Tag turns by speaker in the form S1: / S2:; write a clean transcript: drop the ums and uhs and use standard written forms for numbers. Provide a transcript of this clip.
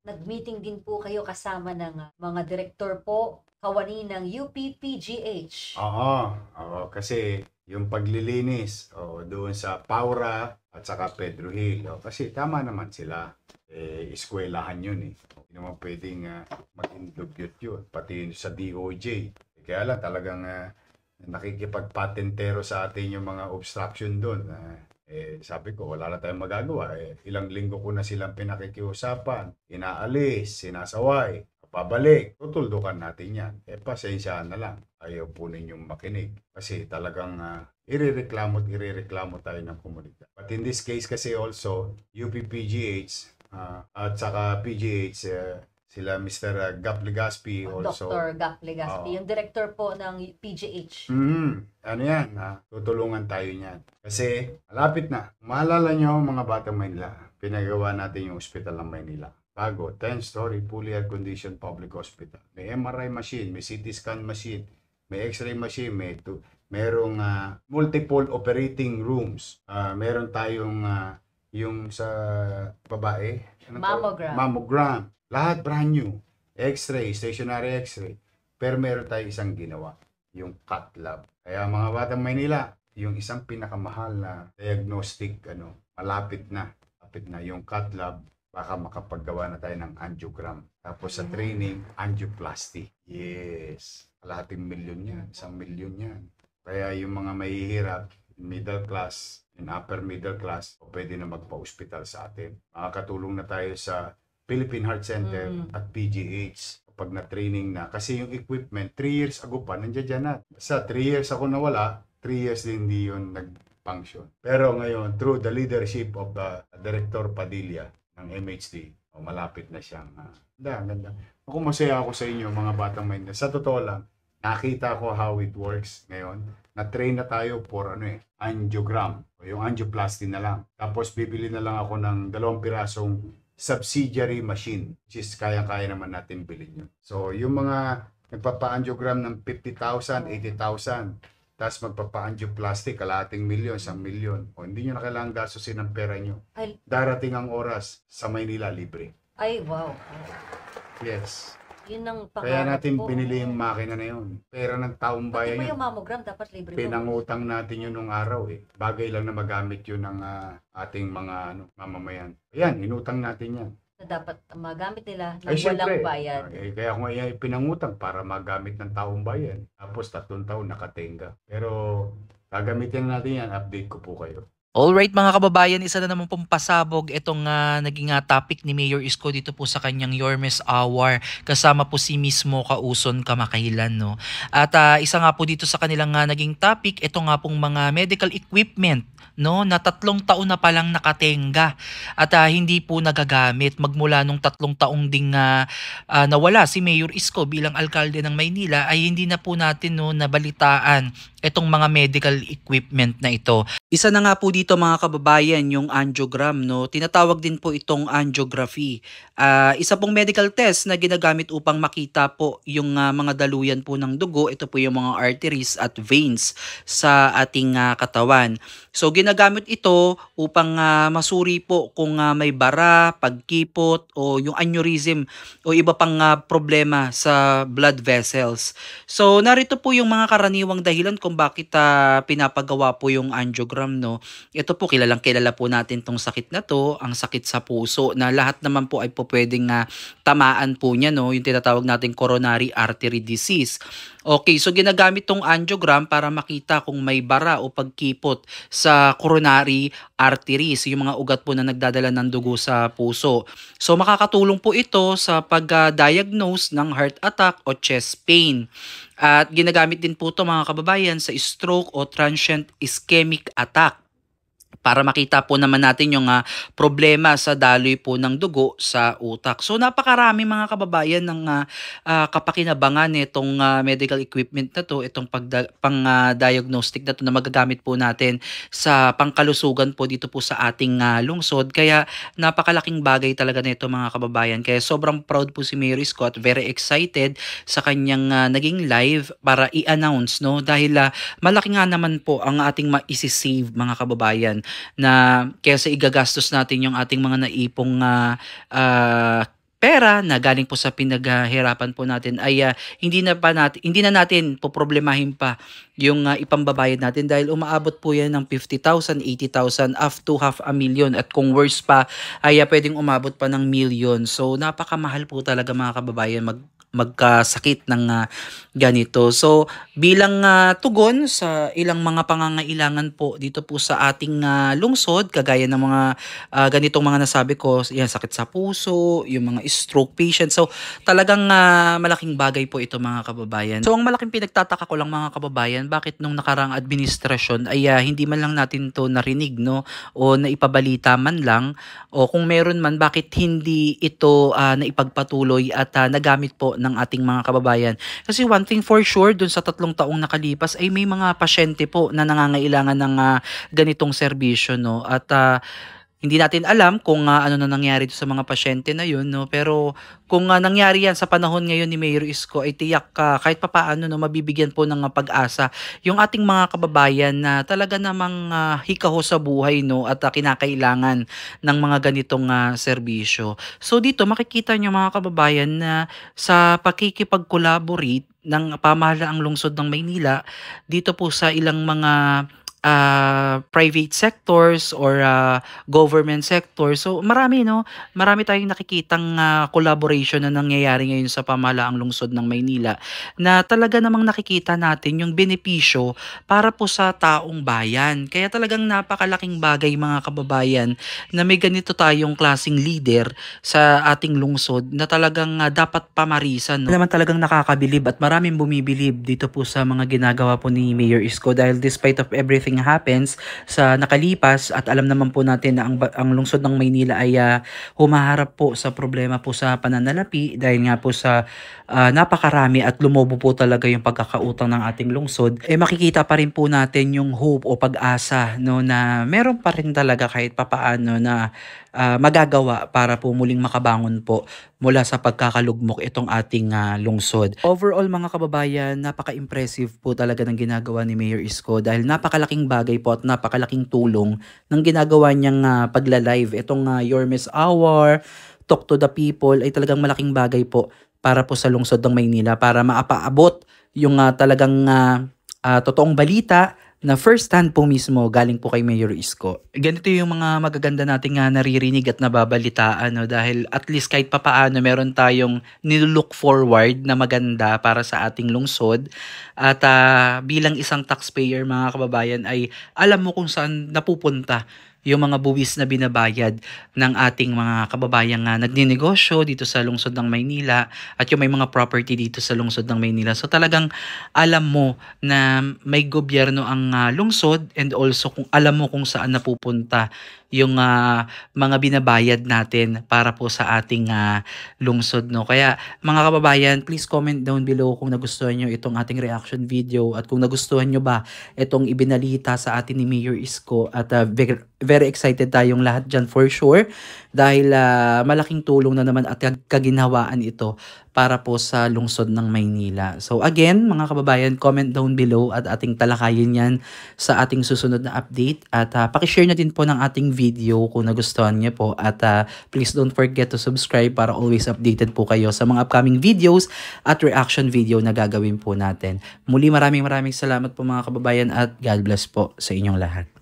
S1: nag-meeting din po kayo kasama ng mga direktor po, kawani ng UP-PGH.
S2: Oo, kasi yung paglilinis doon sa Paura at saka Pedro Hill. Kasi tama naman sila. Eskwelahan yun eh. Hindi naman pwedeng mag-indubyot yun. Pati sa DOJ. Kaya lang talagang nakikipagpatentero sa atin yung mga obstruction doon. Sabi ko, wala na tayong magagawa. Ilang linggo ko na silang pinakikiusapan, inaalis, sinasaway, pabalik. Tutuldukan natin yan. Pasensyaan na lang. Ayaw po ninyong makinig. Kasi talagang irereklamo tayo ng komunidad. But in this case kasi also, UP-PGH at saka PGH, sila Mr. Gap Legaspi also.
S1: Dr. Gap Legaspi, yung director po ng PGH.
S2: Ano yan, tutulungan tayo niyan. Kasi malapit na. Maalala nyo mga batang Maynila, pinagawa natin yung ospital ng Maynila. Bago, 10-story, fully air-conditioned public hospital. May MRI machine, may CT scan machine, may X-ray machine, merong multiple operating rooms. Meron tayong yung sa babae. Mammogram. Lahat brand new. X-ray, stationary X-ray. Pero meron tayo isang ginawa, yung cath lab. Kaya mga batang Maynila, yung isang pinakamahal na diagnostic, malapit na yung cath lab, baka makapaggawa na tayo ng angiogram. Tapos sa training, angioplasty. Yes. Kalahating milyon yan. 1 milyon yan. Kaya yung mga mahihirap, middle class, in upper middle class, pwede na magpa-hospital sa atin. Makakatulong na tayo sa Philippine Heart Center at PGH kapag na-training na. Kasi yung equipment, 3 years ago pa, nandiyan dyan na. Sa 3 years ako nawala, 3 years din hindi yun nag-function. Pero ngayon, through the leadership of the Director Padilla ng MHD, malapit na siyang ganda. Ako masaya ako sa inyo mga batang Maynila. Sa totoo lang, nakita ko how it works ngayon. Na-train na tayo for angiogram. Yung angioplasty na lang. Tapos bibili na lang ako ng 2 pirasong subsidiary machine, which is kaya-kaya naman natin bilhin yun. So, yung mga nagpapa-angiogram ng 50,000, 80,000, tapos magpapa-angioplasty, 1 milyon, 1 milyon. Hindi nyo na kailangan gastusin ng pera nyo. Darating ang oras sa Maynila, libre.
S1: Ay, wow.
S2: Yes.
S1: Yun ang
S2: Kaya natin binili yung makina na yun. Pera ng taong bayan
S1: yun.
S2: yun.
S1: Yung mammogram, dapat libre.
S2: Pinangutang natin yun nung araw Bagay lang na magamit yun ng ating mga mamamayan. Ayan, inutang natin yan.
S1: Na dapat magamit nila ng walang bayad.
S2: Kaya kung pinangutang para magamit ng taong bayan. Tapos 3 taon nakatenga. Pero gagamitin natin yan, update ko po kayo.
S3: Alright mga kababayan, isa na naman pong pasabog itong naging topic ni Mayor Isko dito po sa kanyang Yormes Hour. Kasama po si mismo Kauson Kamakahilan. No? At isa nga po dito sa kanilang naging topic, ito nga pong mga medical equipment na 3 taon na palang nakatenga at hindi po nagagamit. Magmula nung 3 taong ding nawala si Mayor Isko bilang alkalde ng Maynila ay hindi na po natin nabalitaan itong mga medical equipment na ito. Isa na nga po dito mga kababayan yung angiogram. Tinatawag din po itong angiography. Isa pong medical test na ginagamit upang makita po yung mga daluyan po ng dugo. Ito po yung mga arteries at veins sa ating katawan. So ginagamit ito upang masuri po kung may bara, pagkipot o yung aneurysm o iba pang problema sa blood vessels. So narito po yung mga karaniwang dahilan kung bakit pinapagawa po yung angiogram. Ito po kilalang kilala po natin tong sakit na to, ang sakit sa puso na lahat naman po ay po pwedeng tamaan po niya, yung tinatawag nating coronary artery disease. Okay, so ginagamit tong angiogram para makita kung may bara o pagkipot sa coronary arteries, yung mga ugat po na nagdadala ng dugo sa puso. So makakatulong po ito sa pag-diagnose ng heart attack o chest pain. At ginagamit din po ito mga kababayan sa stroke o transient ischemic attack, para makita po naman natin yung problema sa daloy po ng dugo sa utak. So napakarami mga kababayan ng kapakinabangan nitong medical equipment na to, itong pang-diagnostic na to na magagamit po natin sa pangkalusugan po dito po sa ating lungsod. Kaya napakalaking bagay talaga nito mga kababayan. Kaya sobrang proud po si Mayor Isko at very excited sa kanyang naging live para i-announce, dahil malaki nga naman po ang ating maisisave mga kababayan, na kaysa igagastos natin yung ating mga naipong pera na galing po sa pinaghirapan po natin ay hindi na natin poproblemahin pa yung ipambabayad natin dahil umaabot po yan ng 50,000, 80,000 up to 500,000 at kung worse pa ay pwedeng umabot pa ng million. So napakamahal po talaga mga kababayan magkasakit ng ganito. So bilang tugon sa ilang mga pangangailangan po dito po sa ating lungsod, kagaya ng mga ganitong mga nasabi ko, yan, sakit sa puso, yung mga stroke patient. So talagang malaking bagay po ito mga kababayan. So ang malaking pinagtataka ko lang mga kababayan, bakit nung nakarang administrasyon ay hindi man lang natin to narinig, no, o naipabalita man lang, o kung meron man, bakit hindi ito naipagpatuloy at nagamit po ng ating mga kababayan. Kasi one thing for sure, dun sa 3 taong nakalipas ay may mga pasyente po na nangangailangan ng ganitong serbisyo, no, at hindi natin alam kung ano na nangyari sa mga pasyente na yun, no? Pero kung nangyari yan sa panahon ngayon ni Mayor Isko, ay tiyak kahit papaano, no, mabibigyan po ng pag-asa yung ating mga kababayan na talaga namang hikaho sa buhay, no, at kinakailangan ng mga ganitong serbisyo. So dito makikita nyo mga kababayan na sa pakikipag-collaborate ng pamahalaang lungsod ng Maynila dito po sa ilang mga private sectors or government sector. So marami, no, marami tayong nakikitang collaboration na nangyayari ngayon sa pamahalaang lungsod ng Maynila na talaga namang nakikita natin yung benepisyo para po sa taong bayan. Kaya talagang napakalaking bagay mga kababayan na may ganito tayong klaseng leader sa ating lungsod na talagang dapat pamarisan, no? Naman talagang nakakabilib at maraming bumibilib dito po sa mga ginagawa po ni Mayor Isko dahil despite of everything happens sa nakalipas at alam naman po natin na ang lungsod ng Maynila ay humaharap po sa problema po sa pananalapi dahil nga po sa napakarami at lumobo po talaga yung pagkakautang ng ating lungsod, makikita pa rin po natin yung hope o pag-asa, no, na meron pa rin talaga kahit papaano na magagawa para po muling makabangon po mula sa pagkakalugmok itong ating lungsod. Overall mga kababayan, napaka-impressive po talaga ng ginagawa ni Mayor Isko dahil napakalaking bagay po at napakalaking tulong ng ginagawa niyang pagla-live. Itong Yormes Hour, Talk to the People ay talagang malaking bagay po para po sa lungsod ng Maynila para maapaabot yung talagang totoong balita na first hand po mismo galing po kay Mayor Isko. Ganito yung mga magaganda nating naririnig at nababalitaan, no, dahil at least kahit papaano meron tayong nilook forward na maganda para sa ating lungsod at bilang isang taxpayer mga kababayan ay alam mo kung saan napupunta yung mga buwis na binabayad ng ating mga kababayang nagninegosyo dito sa lungsod ng Maynila at yung may mga property dito sa lungsod ng Maynila. So talagang alam mo na may gobyerno ang lungsod and also kung alam mo kung saan napupunta yung mga binabayad natin para po sa ating lungsod, no. Kaya mga kababayan, please comment down below kung nagustuhan nyo itong ating reaction video at kung nagustuhan nyo ba itong ibinalita sa atin ni Mayor Isko at very excited tayong lahat dyan for sure dahil malaking tulong na naman at kaginhawaan ito para po sa lungsod ng Maynila. So again, mga kababayan, comment down below at ating talakayin yan sa ating susunod na update. At pakishare na din po ng ating video kung nagustuhan niyo po. At please don't forget to subscribe para always updated po kayo sa mga upcoming videos at reaction video na gagawin po natin. Muli maraming salamat po mga kababayan at God bless po sa inyong lahat.